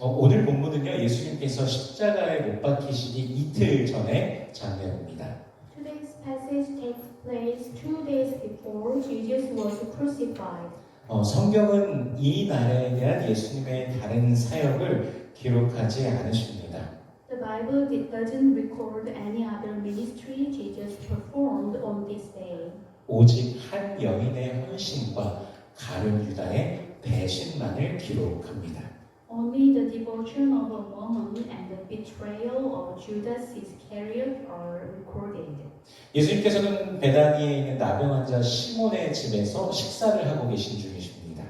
오늘 본문은요, 예수님께서 십자가에 못 박히시기 이틀 전의 장면입니다. Today's passage takes place 2 days before Jesus was crucified. 성경은 이 날에 대한 예수님의 다른 사역을 기록하지 않으십니다. The Bible doesn't record any other ministry Jesus performed on this day. 오직 한 여인의 헌신과 가룟 유다의 배신만을 기록합니다. Only the devotion of a woman and the betrayal of Judas Iscariot are recorded. 예수님께서는 베다니에 있는 나병 환자 시몬의 집에서 식사를 하고 계신 중이십니다.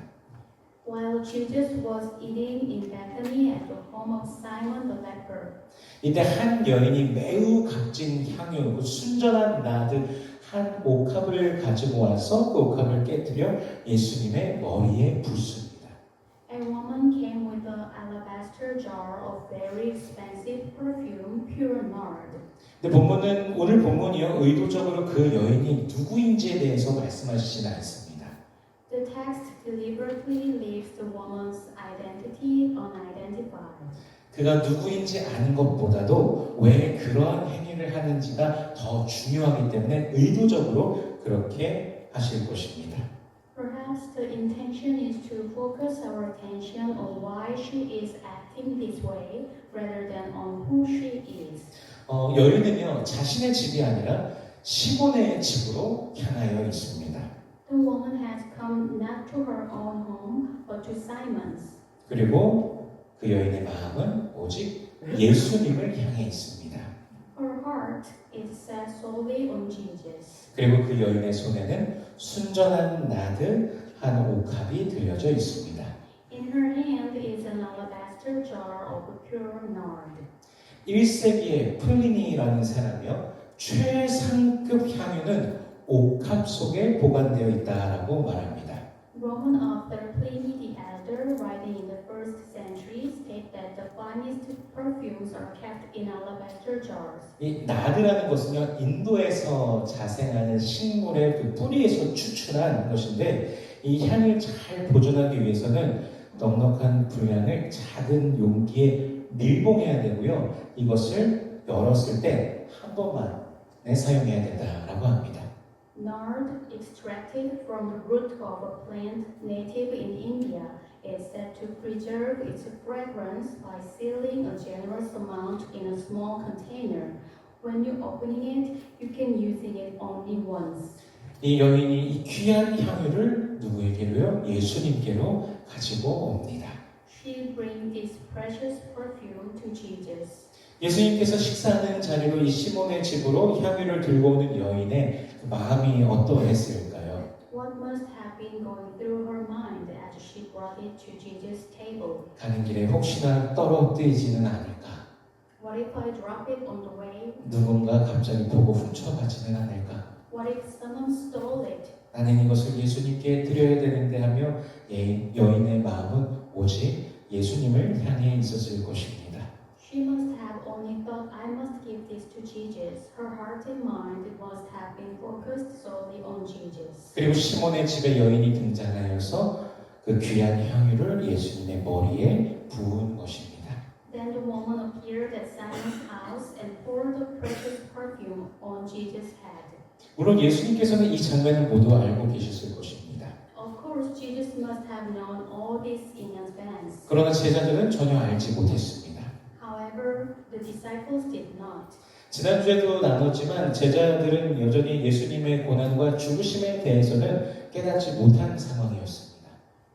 While Jesus was eating in Bethany at the home of Simon the leper, 이때 한 여인이 매우 값진 향유, 그 순전한 나드 한 옥합을 가지고 와서 그 옥합을 깨뜨려 예수님의 머리에 붓습니다. a woman came with an alabaster jar of very expensive perfume, pure nard. 근데 오늘 본문이요, 의도적으로 그 여인이 누구인지에 대해서 말씀하시진 않습니다. The text deliberately leaves the woman's identity unidentified. 그가 누구인지 아는 것보다도 왜 그러한 행위를 하는지가 더 중요하기 때문에 의도적으로 그렇게 하실 것입니다. Perhaps the intention is to focus our attention on why she is acting this way rather than on who she is. 여인은요, 자신의 집이 아니라 시몬의 집으로 향하여 있습니다. The woman has come not to her own home, but to Simon's. 그리고 그 여인의 마음은 오직 예수님을 향해 있습니다. Her heart is set solely on Jesus. 그리고 그 여인의 손에는 순전한 나드 한 옥합이 들려져 있습니다. In her hand is an alabaster jar of pure nard. 1세기의 플리니라는 사람이요, 최상급 향유는 옥합 속에 보관되어 있다라고 말합니다. Roman author Pliny the Elder, writing in the 1st century, states that the finest perfumes are kept in alabaster jars. 이 나드라는 것은요, 인도에서 자생하는 식물의 그 뿌리에서 추출한 것인데, 이 향을 잘 보존하기 위해서는 넉넉한 분량을 작은 용기에 밀봉해야 되고요, 이것을 열었을 때 한 번만 사용해야 된다라고 합니다. Nard, extracted from the root of a plant native in India, is said to preserve its fragrance by sealing a generous amount in a small container. When you're opening it, you can use it only once. 이 여인이 이 귀한 향유를 누구에게로요? 예수님께로 가지고 옵니다. She brings this precious perfume to Jesus. 예수님께서 식사하는 자리로 이 시몬의 집으로 향유를 들고 오는 여인의 마음이 어떠했을까요? What must have been going through her mind as she brought it to Jesus' table? 가는 길에 혹시나 떨어뜨리지는 않을까? What if I drop it on the way? 누군가 갑자기 보고 훔쳐가지는 않을까? What if someone stole it? 나는 이것을 예수님께 드려야 되는데 하며 여인의 마음은 오직 예수님을 향해 있었을 것입니다. She must have only thought, I must give this to Jesus. Her heart and mind must have been focused solely on Jesus. 그리고 시몬의 집에 여인이 등장하여서 그 귀한 향유를 예수님의 머리에 부은 것입니다. Then the woman appeared at Simon's house and poured the precious perfume on Jesus' head. 물론 예수님께서는 이 장면을 모두 알고 계셨을 것입니다. Of course, Jesus must have known all this in advance. 그러나 제자들은 전혀 알지 못했습니다. However, the disciples did not. 지난주에도 나눴지만 제자들은 여전히 예수님의 고난과 죽으심에 대해서는 깨닫지 못한 상황이었습니다.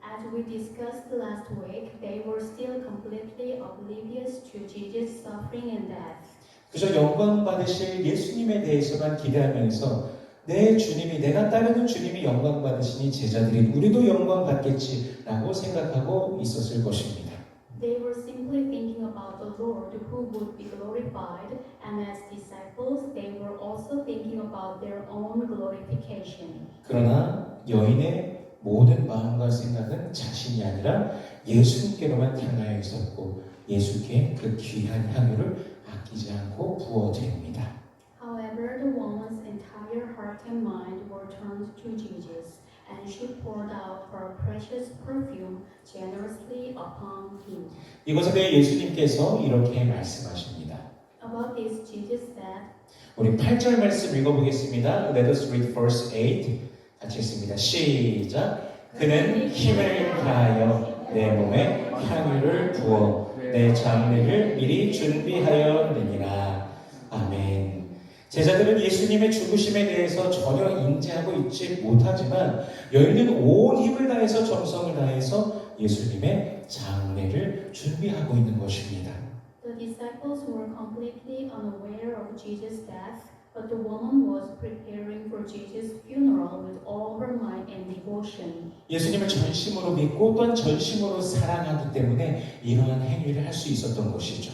As we discussed last week, they were still completely oblivious to Jesus' suffering and death. 그저 영광 받으실 예수님에 대해서만 기대하면서 내 주님이, 내가 따르는 주님이 영광 받으시니 제자들이 우리도 영광 받겠지라고 생각하고 있었을 것입니다. They were simply thinking about the Lord who would be glorified, and as disciples, they were also thinking about their own glorification. 그러나 여인의 모든 마음과 생각은 자신이 아니라 예수님께로만 향하여 있었고 예수께 그 귀한 향유를 아끼지 않고 부어드립니다. However, the woman's entire heart and mind were turned to Jesus, and she poured out her precious perfume generously upon him. 이것에 대해 예수님께서 이렇게 말씀하십니다. About this, Jesus said, 우리 8절 말씀 읽어보겠습니다. Let us read verse 8. 같이 읽습니다. 시작. 그는 힘을 다하여 내 몸에 향유를 부어 내 장례를 미리 준비하였느니라. 아멘. 제자들은 예수님의 죽으심에 대해서 전혀 인지하고 있지 못하지만 열린 온 힘을 다해서 정성을 다해서 예수님의 장례를 준비하고 있는 것입니다. The disciples were completely unaware of Jesus' death, but the woman was preparing for Jesus' funeral with all her might and devotion. 예수님을 전심으로 믿고 또한 전심으로 사랑하기 때문에 이러한 행위를 할 수 있었던 것이죠.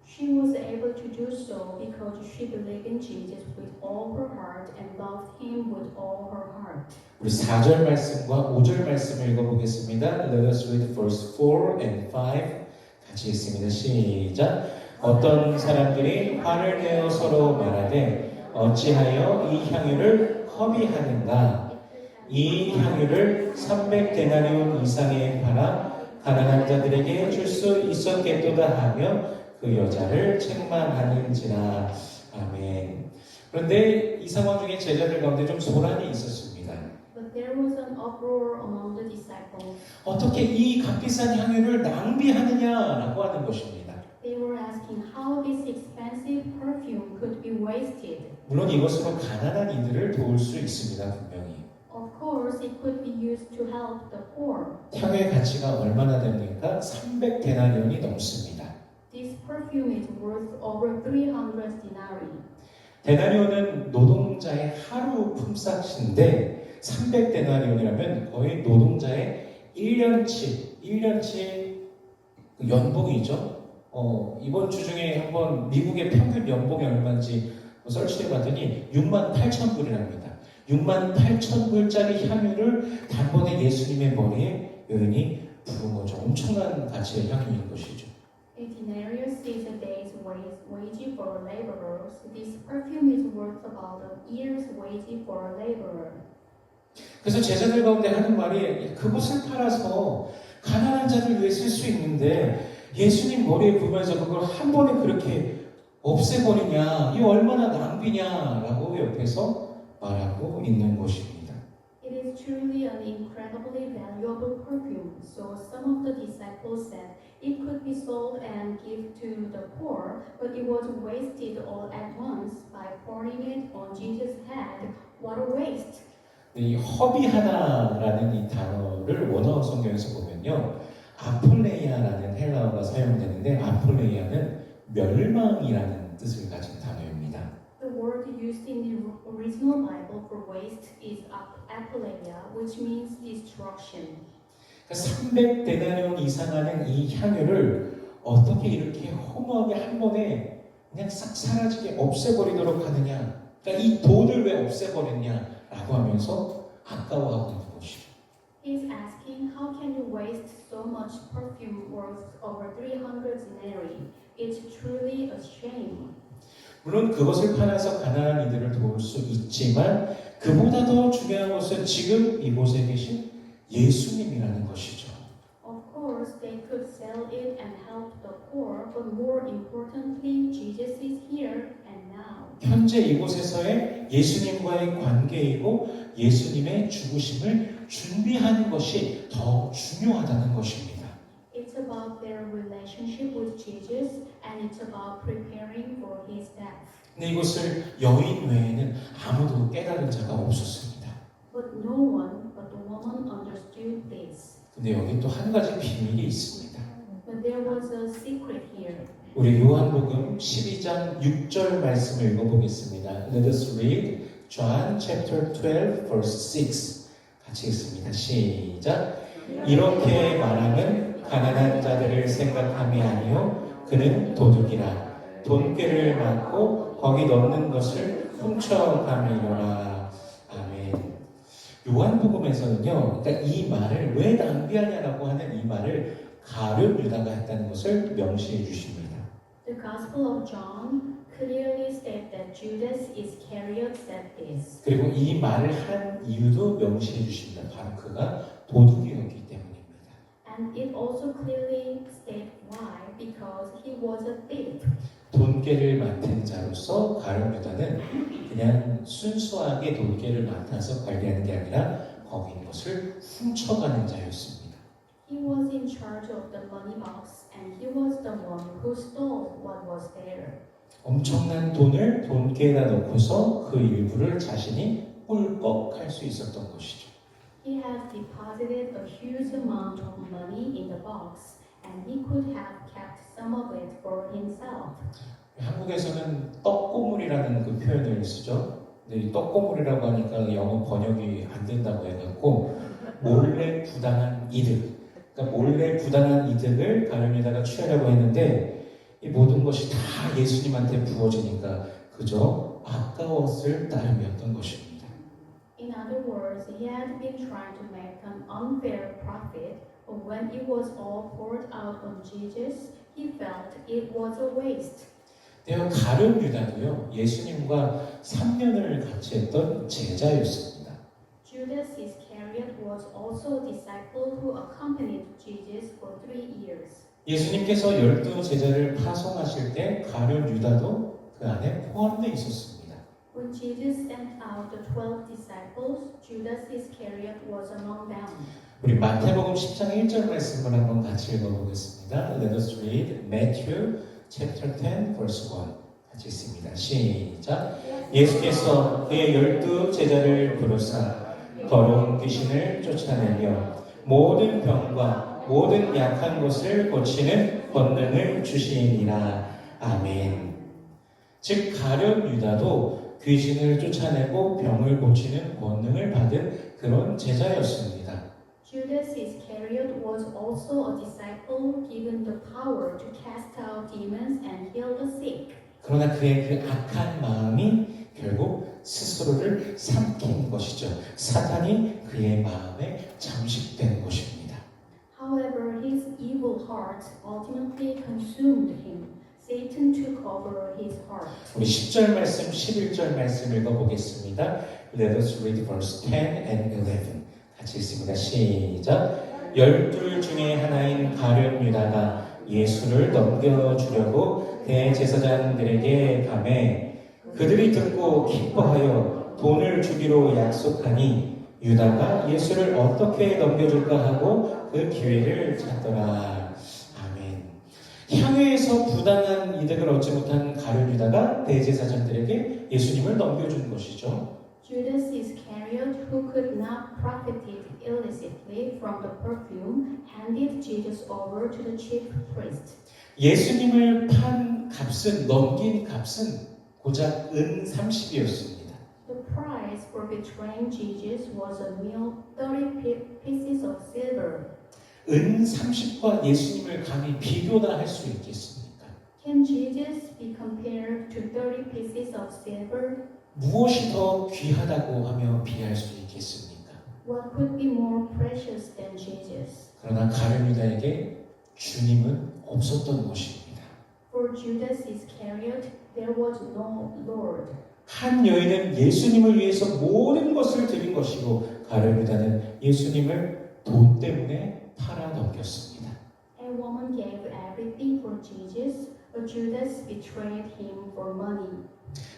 She was able to do so because she believed in Jesus with all her heart and loved him with all her heart. 우리 4절 말씀과 5절 말씀을 읽어보겠습니다. Let us read verse 4 and 5. 같이 읽습니다. 시작. 어떤 사람들이 화를 내어 서로 말하되 어찌하여 이 향유를 허비하는가? 이 향유를 300데나리온 이상에 팔아 가난한 자들에게 줄 수 있었겠도다 하며 그 여자를 책망하는지라. 아멘. 그런데 이 상황 중에 제자들 가운데 좀 소란이 있었습니다. But there was an uproar among the disciples. 어떻게 이 값비싼 향유를 낭비하느냐라고 하는 것입니다. They were asking how this expensive perfume could be wasted. 물론 이것으로 가난한 이들을 도울 수 있습니다. 분명히. Of course, it could be used to help the poor. 향유의 가치가 얼마나 됩니까? 300데나리온이 넘습니다. This perfume is worth over 300 denarii. 데나리온은 노동자의 하루 품삯인데 300데나리온이라면 거의 노동자의 1년치 연봉이죠. 이번 주 중에 한번 미국의 평균 연봉이 얼마인지 설치해봤더니 68,000불이랍니다. 68,000불짜리 향유를 단번에 예수님의 머리에 여인이 부은 거죠. 엄청난 가치의 향유인 것이죠. A denarius is a day's wage for laborers. This perfume is worth about a year's wage for a laborer. 그래서 제자들 가운데 하는 말이 그것을 팔아서 가난한 자들 위해 쓸 수 있는데 예수님 머리에 부으면서 그걸 한 번에 그렇게 없애버리냐, 이 얼마나 낭비냐라고 옆에서 말하고 있는 것입니다. It is truly an incredibly valuable perfume. So some of the disciples said it could be sold and give to the poor, but it was wasted all at once by pouring it on Jesus' head. What a waste! 이 허비하다라는 이 단어를 원어 성경에서 보면요, 아폴레이아라는 헬라어가 사용되는데 아폴레이아는 멸망이라는 뜻을 가진 단어입니다. The word used in the original Bible for waste is apoleia, which means destruction. 300데나리온 이상 하는 이 향유를 어떻게 이렇게 허무하게 한 번에 그냥 싹 사라지게 없애버리도록 하느냐, 그러니까 이 돈을 왜 없애버렸냐라고 하면서 아까워하고 있는 것이죠. He's asking, how can you waste so much perfume worth over 300 denarii? It's truly a shame. 물론 그것을 팔아서 가난한 이들을 도울 수 있지만 그보다 더 중요한 것은 지금 이곳에 계신 예수님이라는 것이죠. Of course, they could sell it and help the poor, but more importantly, Jesus is here and now. 현재 이곳에서의 예수님과의 관계이고 예수님의 죽으심을 준비하는 것이 더 중요하다는 것입니다. It's about their relationship with Jesus and it's about preparing for his death. 근데 이것을 여인 외에는 아무도 깨달은 자가 없었습니다. But no one but the woman understood this. 근데 여기 또 한 가지 비밀이 있습니다. But there was a secret here. 우리 요한복음 12장 6절 말씀을 읽어보겠습니다. Let us read John chapter 12 verse 6. 같이 읽습니다. 시작. 이렇게 말하면 가난한 자들을 생각함이 아니요 그는 도둑이라. 돈꾀를 맞고 거기 넣는 것을 훔쳐가미로라. 아멘. 요한복음에서는요, 그러니까 이 말을 왜 낭비하냐라고 하는 이 말을 가룟 유다가 했다는 것을 명시해 주십니다. The Gospel of John clearly states that Judas Iscariot said this. 그리고 이 말을 한 이유도 명시해 주십니다. 바로 그가 도둑이었기 때문입니다. And it also clearly states why, because he was a thief. 돈깨를 맡은 자로서 가룟 유다는 그냥 순수하게 돈깨를 맡아서 관리하는 게 아니라 거기 있는 것을 훔쳐가는 자였습니다. He was in charge of the money box, and he was the one who stole what was there. 엄청난 돈을 돈깨에다 넣고서 그 일부를 자신이 꿀꺽할 수 있었던 것이죠. He had deposited a huge amount of money in the box, and he could have kept some of it for himself. 한국에서는 떡고물이라는 그 표현을 쓰죠. 근데 이 떡고물이라고 하니까 영어 번역이 안 된다고 해갖고 몰래 부당한 이득, 그러니까 몰래 부당한 이득을 가룟유다가 취하려고 했는데 이 모든 것이 다 예수님한테 부어지니까 그저 아까웠을 따름이었던 것입니다. In other words, he had been trying to make an unfair profit, but when it was all poured out on Jesus, he felt it was a waste. 가룟 유다도요 예수님과 3년을 같이 했던 제자였습니다. Judas Iscariot was also a disciple who accompanied Jesus for 3 years. 예수님께서 12 제자를 파송하실 때 가룟 유다도 그 안에 포함되어 있었습니다. When Jesus sent out the 12 disciples, Judas Iscariot was among them. 우리 마태복음 10장 1절 말씀을 한번 같이 읽어보겠습니다. Let us read Matthew chapter 10 verse 1. 같이 읽습니다. 시작. 예수께서 그의 12 제자를 부르사 더러운 귀신을 쫓아내며 모든 병과 모든 약한 것을 고치는 권능을 주시니라. 아멘. 즉 가룟 유다도 귀신을 쫓아내고 병을 고치는 권능을 받은 그런 제자였습니다. Judas Iscariot was also a disciple given the power to cast out demons and heal the sick. 그러나 그의 그 악한 마음이 결국 스스로를 삼킨 것이죠. 사탄이 그의 마음에 잠식된 것입니다. However, his evil heart ultimately consumed him. Satan took over his heart. 우리 10절 말씀, 11절 말씀 읽어보겠습니다. Let us read verse 10 and 11. 같이 읽습니다. 시작. 12 중에 하나인 가룟 유다가 예수를 넘겨주려고 대제사장들에게 가매 그들이 듣고 기뻐하여 돈을 주기로 약속하니 유다가 예수를 어떻게 넘겨줄까 하고 그 기회를 찾더라. 아멘. 향유에서 부당한 이득을 얻지 못한 가룟 유다가 대제사장들에게 예수님을 넘겨준 것이죠. Judas Iscariot, who could not profit illicitly from the perfume, handed Jesus over to the chief priest. 예수님을 판 값은 넘긴 값은 고작 은 30이었습니다. The price for betraying Jesus was a mere 30 pieces of silver. 은 30과 예수님을 감히 비교나 할 수 있겠습니까? Can Jesus be compared to 30 pieces of silver? 무엇이 더 귀하다고 하며 비할 수 있겠습니까? What could be more precious than Jesus? 그러나 가룟 유다에게 주님은 없었던 것입니다. For Judas Iscariot, there was no Lord. 한 여인은 예수님을 위해서 모든 것을 드린 것이고 가룟 유다는 예수님을 돈 때문에 팔아 넘겼습니다. A woman gave everything for Jesus, but Judas betrayed him for money.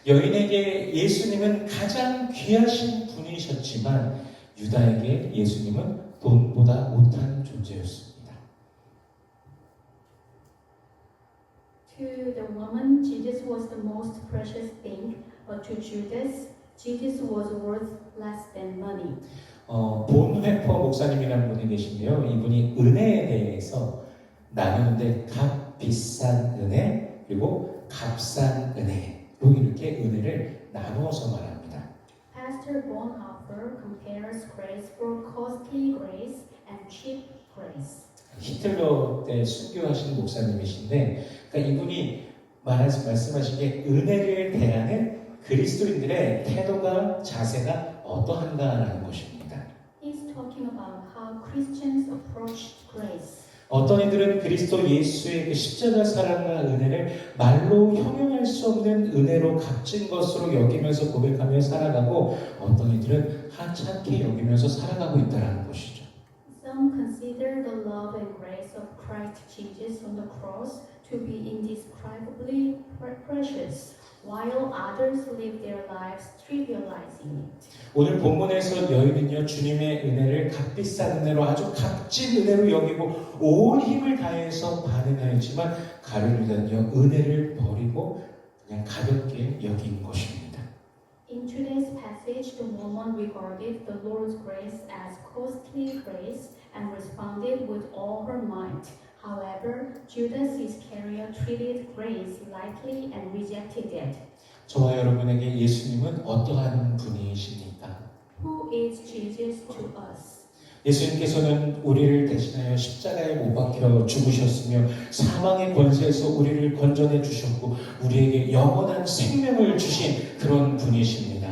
여인에게 예수님은 가장 귀하신 분이셨지만 유다에게 예수님은 돈보다 못한 존재였습니다. To the woman, Jesus was the most precious thing, but to Judas, Jesus was worth less than money. 본회퍼 목사님이라는 분이 계신데요. 이분이 은혜에 대해서 나누는데 값 비싼 은혜 그리고 값싼 은혜로 이렇게 은혜를 나누어서 말합니다. Pastor Bonhoeffer compares grace for costly grace and cheap grace. 히틀러 때 순교하신 목사님이신데 그러니까 이분이 말씀하시기에 은혜를 대하는 그리스도인들의 태도가 자세가 어떠한가라는 것입니다. He's talking about how Christians approach grace. 어떤 이들은 그리스도 예수의 그 십자가 사랑과 은혜를 말로 형용할 수 없는 은혜로 값진 것으로 여기면서 고백하며 살아가고 어떤 이들은 하찮게 여기면서 살아가고 있다는 것이죠. Some consider the love and grace of Christ Jesus on the cross to be indescribably precious, while others live their lives trivializing it. 오늘 본문에서 너희는요 주님의 은혜를 값비싼 은혜로 아주 값진 은혜로 여기고 온 힘을 다해서 반응하였지만 가룟유다는요 은혜를 버리고 그냥 가볍게 여긴 것입니다. In today's passage, the woman regarded the Lord's grace as costly grace and responded with all her might. However, Judas Iscariot treated grace lightly and rejected it. 저와 여러분에게 예수님은 어떠한 분이십니까? Who is Jesus to us? 예수님께서는 우리를 대신하여 십자가에 못 박혀 죽으셨으며 사망의 권세에서 우리를 건져내 주셨고 우리에게 영원한 생명을 주신 그런 분이십니다.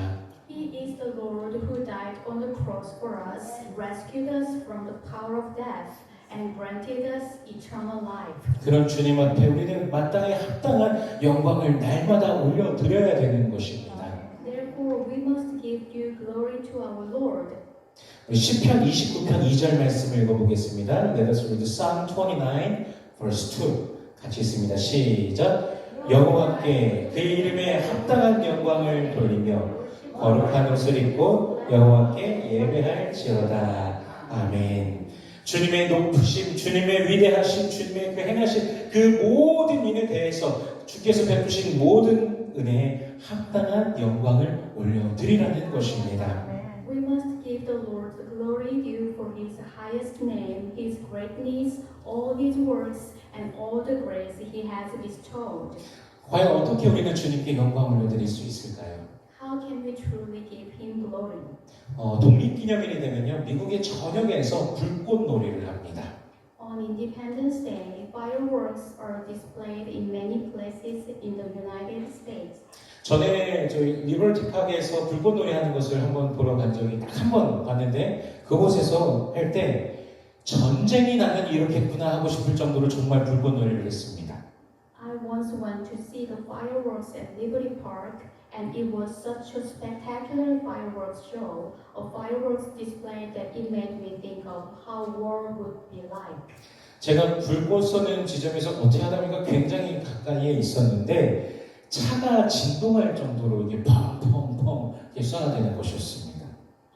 He is the Lord who died on the cross for us, rescued us from the power of death, and granted us eternal life. 그런 주님 앞에 우리는 마땅히 합당한 영광을 날마다 올려드려야 되는 것입니다. Therefore, we must give due glory to our Lord. 시편 29편 2절 말씀을 읽어보겠습니다. Let us read Psalm 29 verse 2 같이 읽습니다. 시작. 여호와께 그 이름에 합당한 영광을 돌리며 거룩한 옷을 입고 여호와께 예배할지어다. 아멘. 주님의 높으심, 주님의 위대하심, 주님의 그 행하신 그 모든 일에 대해서 주께서 베푸신 모든 은혜에 합당한 영광을 올려드리라는 것입니다. We must give the Lord the glory due for His highest name, His greatness, all His works, and all the grace He has bestowed. 과연 어떻게 우리는 주님께 영광을 올려드릴 수 있을까요? How can we truly give Him glory? 독립기념일이 되면요 미국의 전역에서 불꽃놀이를 합니다. On Independence Day, fireworks are displayed in many places in the United States. 전에 저희 리버티 파크에서 불꽃놀이 하는 것을 한번 보러 간 적이 딱 한 번 봤는데 그곳에서 할 때 전쟁이 나면 이렇겠구나 하고 싶을 정도로 정말 불꽃놀이를 했습니다. I once went to see the fireworks at Liberty Park, and it was such a spectacular fireworks show, a fireworks display that it made me think of how war would be like. 제가 불꽃 쏘는 지점에서 어떻게 하다 보니까 굉장히 가까이에 있었는데 차가 진동할 정도로 이게 펑펑펑 쏴대는 것이었습니다.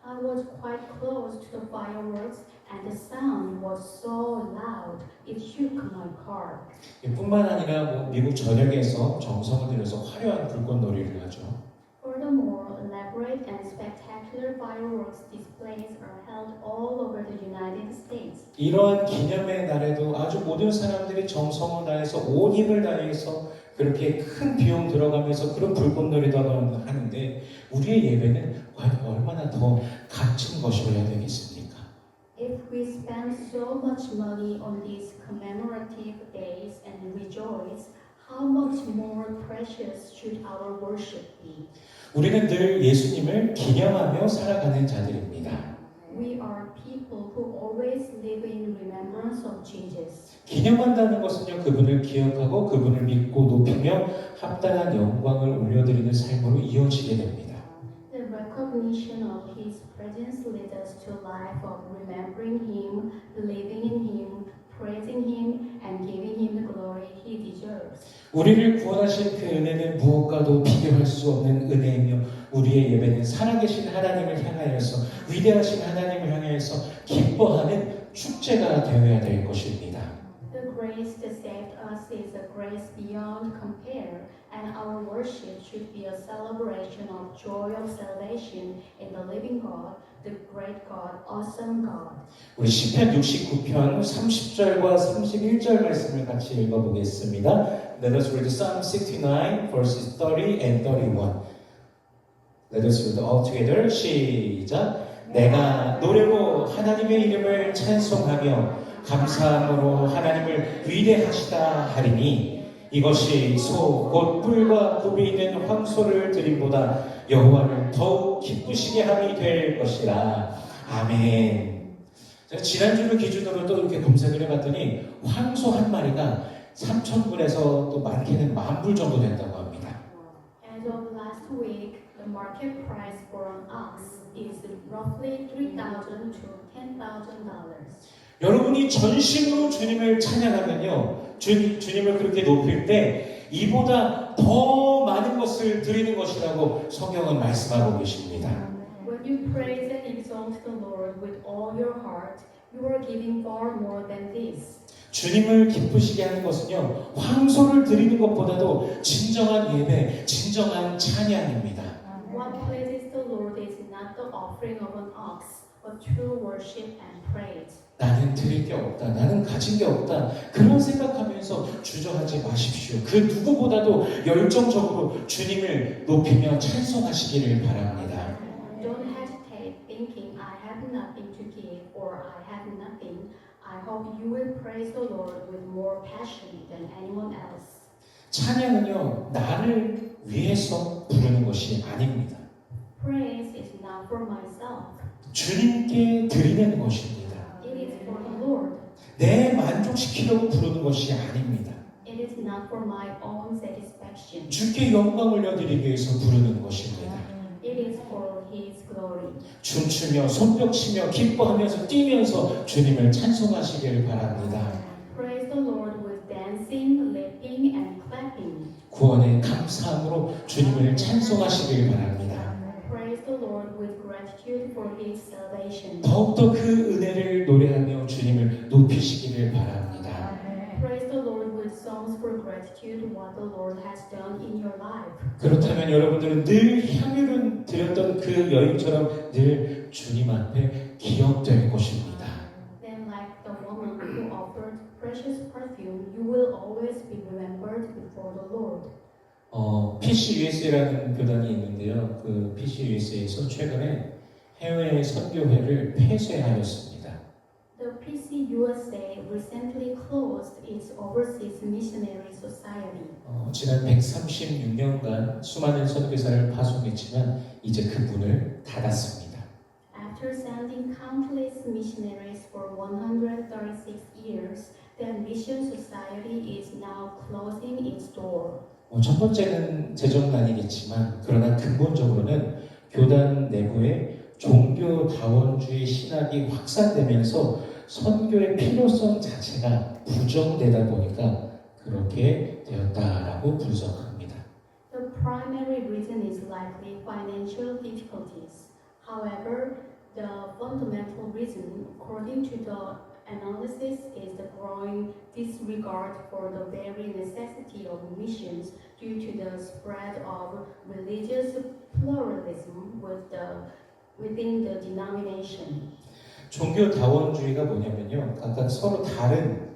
I was quite close to the fireworks, and the sound was so loud it shook my car. 뿐만 아니라 미국 전역에서 정성을 들여서 화려한 불꽃놀이를 하죠. Furthermore, elaborate and spectacular fireworks displays are held all over the United States. 이러한 기념의 날에도 아주 모든 사람들이 정성을 다해서 온 힘을 다해서 그렇게 큰 비용 들어가면서 그런 불꽃놀이도 하는데 우리의 예배는 과연 얼마나 더 값진 것이어야 되겠습니까? If we spend so much money on these commemorative days and rejoice, how much more precious should our worship be? 우리는 늘 예수님을 기념하며 살아가는 자들입니다. We are people who always live in remembrance of Jesus. 기념한다는 것은요, 그분을 기억하고 그분을 믿고 높이며 합당한 영광을 올려드리는 삶으로 이어지게 됩니다. The recognition of His presence leads us to a life of remembering Him, believing in Him, praising Him, and giving Him the glory He deserves. 우리를 구원하신 그 은혜는 무엇과도 비교할 수 없는 은혜이며 우리의 예배는 살아계신 하나님을 향하여서 위대하신 하나님을 향하여서 기뻐하는 축제가 되어야 될 것입니다. The grace that saved us is a grace beyond compare, and our worship should be a celebration of joy of salvation in the living God, the great God, awesome God. 우리 시편 69편 30절과 31절 말씀을 같이 읽어보겠습니다. Let us read Psalm 69 verses 30 and 31. Let us read all together. 시작. 내가 노래로 하나님의 이름을 찬송하며 감사함으로 하나님을 위대하시다 하리니 이것이 소 곧 뿔과 굽이 있는 황소를 드림보다 여호와를 더욱 기쁘시게 함이 될 것이라. 아멘. 제가 지난주를 기준으로 또 이렇게 검색을 해봤더니 황소 한 마리가 3,000불에서 또 많게는 10,000불 정도 된다고 합니다. As of last week, the market price for an ox is roughly $3,000 to $10,000. 여러분이 전심으로 주님을 찬양하면요, 주님을 그렇게 높일 때 이보다 더 많은 것을 드리는 것이라고 성경은 말씀하고 계십니다. When you praise and exalt the Lord with all your heart, you are giving far more than this. 주님을 기쁘시게 하는 것은요, 황소를 드리는 것보다도 진정한 예배, 진정한 찬양입니다. What pleases the Lord is not the offering of an ox, but true worship and praise. 나는 드릴 게 없다, 나는 가진 게 없다, 그런 생각하면서 주저하지 마십시오. 그 누구보다도 열정적으로 주님을 높이며 찬송하시기를 바랍니다. Don't hesitate thinking I have nothing to give or I have nothing. I hope you will praise the Lord with more passion than anyone else. 찬양은요, 나를 위해서 부르는 것이 아닙니다. Praise is not for myself. 주님께 드리는 것입니다. It is for the Lord. 내 만족시키려고 부르는 것이 아닙니다. It is not for my own satisfaction. 주께 영광을 올려드리기 위해서 부르는 것입니다. It is for His glory. 춤추며 손뼉치며 기뻐하면서 뛰면서 주님을 찬송하시길 바랍니다. Praise the Lord with dancing, leaping, and clapping. 구원의 감사함으로 주님을 찬송하시길 바랍니다. Praise the Lord with gratitude for His salvation. 더욱더 그 은혜를 노래하며 주님을 높이시기를 바랍니다. Praise the Lord with songs for gratitude what the Lord has done in your life. 그렇다면 여러분들은 늘 향유를 드렸던 그 여인처럼 늘 주님 앞에 기억될 것입니다. Then, like the woman who offered precious perfume, you will always be remembered before the Lord. PCUSA라는 교단이 있는데요. 그 PCUSA에서 최근에 해외 선교회를 폐쇄하였습니다. The PCUSA recently closed its Overseas Missionary Society. 지난 136년간 수많은 선교사를 파송했지만 이제 그 문을 닫았습니다. After sending countless missionaries for 136 years, the Mission Society is now closing its door. 첫 번째는 재정난이겠지만 그러나 근본적으로는 교단 내부에 종교다원주의 신학이 확산되면서 선교의 필요성 자체가 부정되다 보니까 그렇게 되었다라고 분석합니다. The primary reason is likely financial difficulties. However, the fundamental reason, according to the analysis, is the growing disregard for the very necessity of missions due to the spread of religious pluralism within the denomination. 종교다원주의가 뭐냐면요, 각각 서로 다른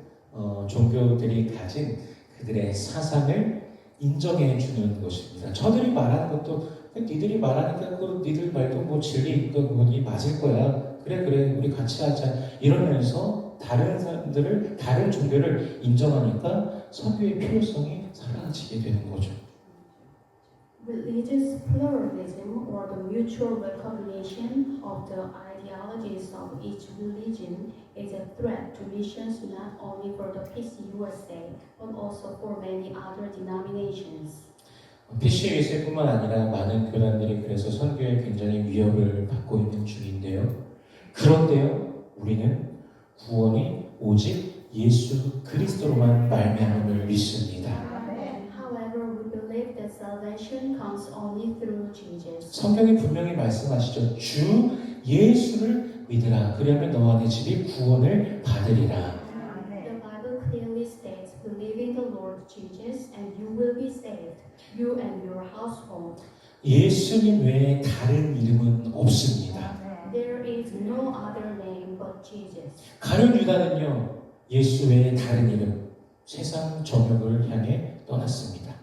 종교들이 가진 그들의 사상을 인정해 주는 것입니다. 저들이 말하는 것도 니들이 말하니까 그 니들 말도 뭐 진리 그거니 맞을 거야. 그래 우리 같이 하자. 이러면서 다른 사람들을 다른 종교를 인정하니까 선교의 필요성이 사라지게 되는 거죠. Religious pluralism or the mutual recognition of the ideologies of each religion is a threat to missions not only for the PCUSA but also for many other denominations. PCUSA뿐만 아니라 많은 교단들이 그래서 선교에 굉장히 위협을 받고 있는 중인데요. 그런데요, 우리는 구원이 오직 예수 그리스도로만 말미암음을 믿습니다. However, we believe that salvation comes only through Jesus. 성경이 분명히 말씀하시죠. 주 예수를 믿으라. 그러면 너와 내 집이 구원을 받으리라. The Bible clearly states, believe in the Lord Jesus and you will be saved, you and your household. 예수님 외에 다른 이름은 없습니다. There is no other name but Jesus. 가룟 유다는요, 예수 외에 다른 이름, 세상 정욕을 향해 떠났습니다.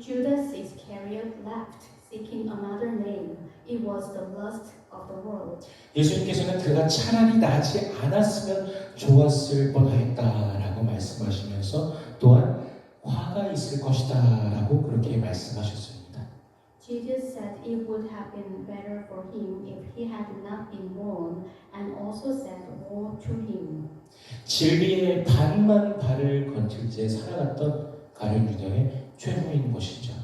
Judas Iscariot left, seeking another name. It was the lust of the world. 예수님께서는 그가 차라리 나지 않았으면 좋았을 뻔했다라고 말씀하시면서 또한 화가 있을 것이다라고 그렇게 말씀하셨습니다. Jesus said it would have been better for him if he had not been born, and also said woe to him. 진리의 반만 발을 건질 때 살아갔던 가룟 유다의 최후인 것이죠.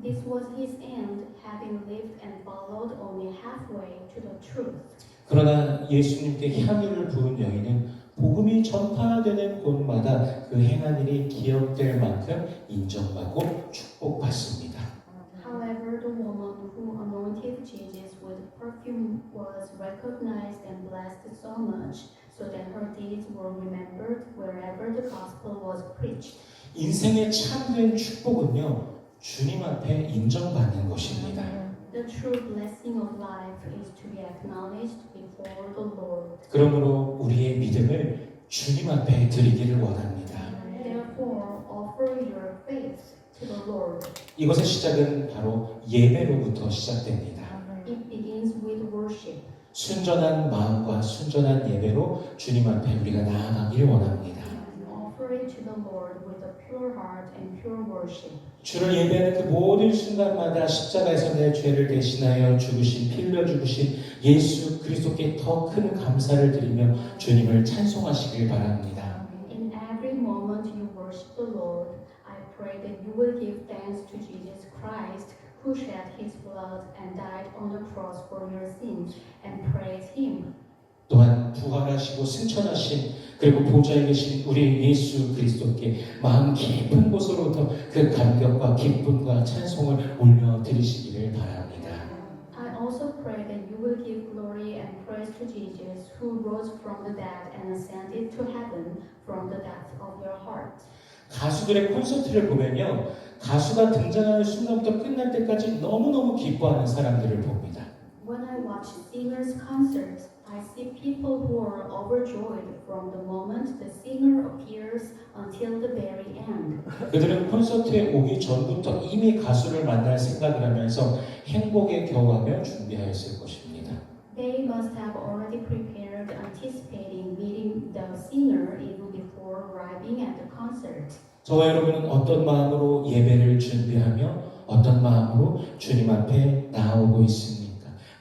This was his end, having lived and followed only halfway to the truth. 그러나 예수님께 향유를 부은 여인은 복음이 전파되는 곳마다 그 행한 일이 기억될 만큼 인정받고 축복받습니다. However, the woman who anointed Jesus with perfume was recognized and blessed so much, so that her deeds were remembered wherever the gospel was preached. 인생의 참된 축복은요, 주님 앞에 인정받는 것입니다. The true blessing of life is to be acknowledged before the Lord. 그러므로 우리의 믿음을 주님 앞에 드리기를 원합니다. Therefore, offer your faith to the Lord. 이것의 시작은 바로 예배로부터 시작됩니다. It begins with worship. 순전한 마음과 순전한 예배로 주님 앞에 우리가 나아가길 원합니다. Offer it to the Lord with a pure heart and pure worship. 주를 예배하는 그 모든 순간마다 십자가에서 내 죄를 대신하여 죽으신, 피 흘려 죽으신 예수 그리스도께 더 큰 감사를 드리며 주님을 찬송하시길 바랍니다. In every moment you worship the Lord, I pray that you will give thanks to Jesus Christ, who shed his blood and died on the cross for your sins, and praise him. 또한 부활하시고 승천하신 그리고 보좌에 계신 우리 예수 그리스도께 마음 깊은 곳으로부터 그 감격과 기쁨과 찬송을 올려드리시기를 바랍니다. I also pray that you will give glory and praise to Jesus, who rose from the dead and ascended to heaven from the depth of your heart. 가수들의 콘서트를 보면요, 가수가 등장하는 순간부터 끝날 때까지 너무너무 기뻐하는 사람들을 봅니다. When I watch singers' concerts, I see people who are overjoyed from the moment the singer appears until the very end. 그들은 콘서트에 오기 전부터 이미 가수를 만날 생각을 하면서 행복에 겨워하며 준비하였을 것입니다. They must have already prepared, anticipating meeting the singer even before arriving at the concert. 저와 여러분은 어떤 마음으로 예배를 준비하며 어떤 마음으로 주님 앞에 나오고 있습니까?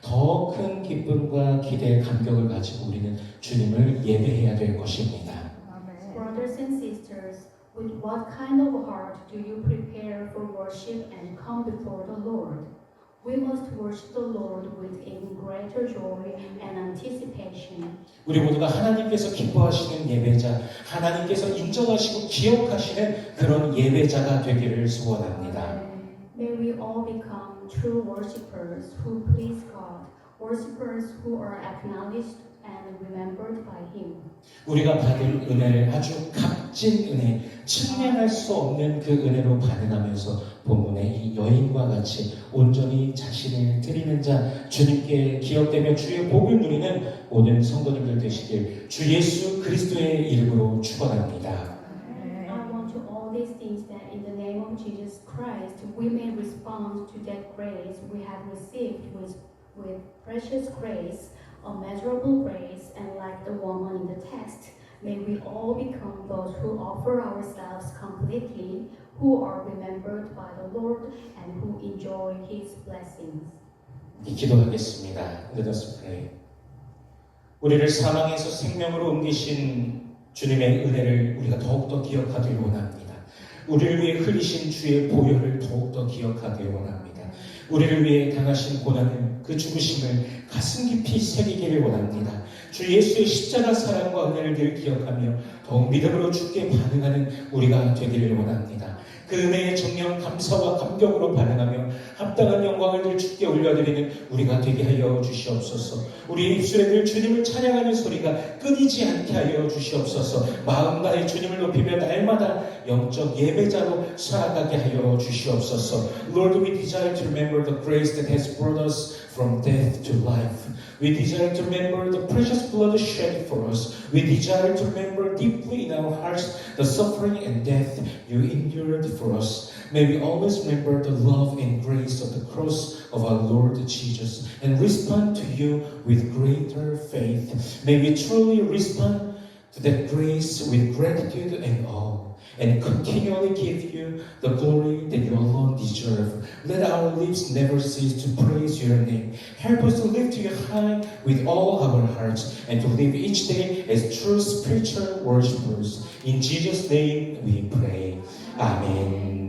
더 큰 기쁨과 기대, 감격을 가지고 우리는 주님을 예배해야 될 것입니다. Brothers and sisters, with what kind of heart do you prepare for worship and come before the Lord? We must worship the Lord with even greater joy and anticipation. 우리 모두가 하나님께서 기뻐하시는 예배자, 하나님께서 인정하시고 기억하시는 그런 예배자가 되기를 소원합니다. May we all become true worshippers who please God, worshippers who are acknowledged and remembered by Him. 우리가 받은 은혜를 아주 값진 은혜, 측량할 수 없는 그 은혜로 반응하면서 본문의 이 여인과 같이 온전히 자신을 드리는 자, 주님께 기억되며 주의 복을 누리는 모든 성도님들 되시길 주 예수 그리스도의 이름으로 축원합니다. I want to all these things that in the name of Jesus Christ we may respond to that grace we have received with precious grace, immeasurable grace, and like the woman in the text, may we all become those who offer ourselves completely, who are remembered by the Lord, and who enjoy His blessings. 기도하겠습니다. Let us pray. 우리를 사망에서 생명으로 옮기신 주님의 은혜를 우리가 더욱더 기억하길 원합니다. 우리를 위해 흘리신 주의 보혈을 더욱더 기억하길 원합니다. 우리를 위해 당하신 고난을, 그 죽으심을 가슴 깊이 새기기를 원합니다. 주 예수의 십자가 사랑과 은혜를 늘 기억하며 더욱 믿음으로 주께 반응하는 우리가 되기를 원합니다. 그 은혜의 정령 감사와 감격으로 반응하며 합당한 영광을 늘 주께 올려드리는 우리가 되게 하여 주시옵소서. 우리의 입술에 늘 주님을 찬양하는 소리가 끊이지 않게 하여 주시옵소서. 마음 다해 주님을 높이며 날마다 영적 예배자로 살아가게 하여 주시옵소서. Lord, we desire to remember the grace that has brought us from death to life. We desire to remember the precious blood shed for us. We desire to remember deeply in our hearts the suffering and death you endured for us. May we always remember the love and grace of the cross of our Lord Jesus and respond to you with greater faith. May we truly respond to that grace with gratitude and awe, and continually give you the glory that you alone deserve. Let our lips never cease to praise your name. Help us to lift you high with all our hearts and to live each day as true spiritual worshipers. In Jesus' name we pray. Amen.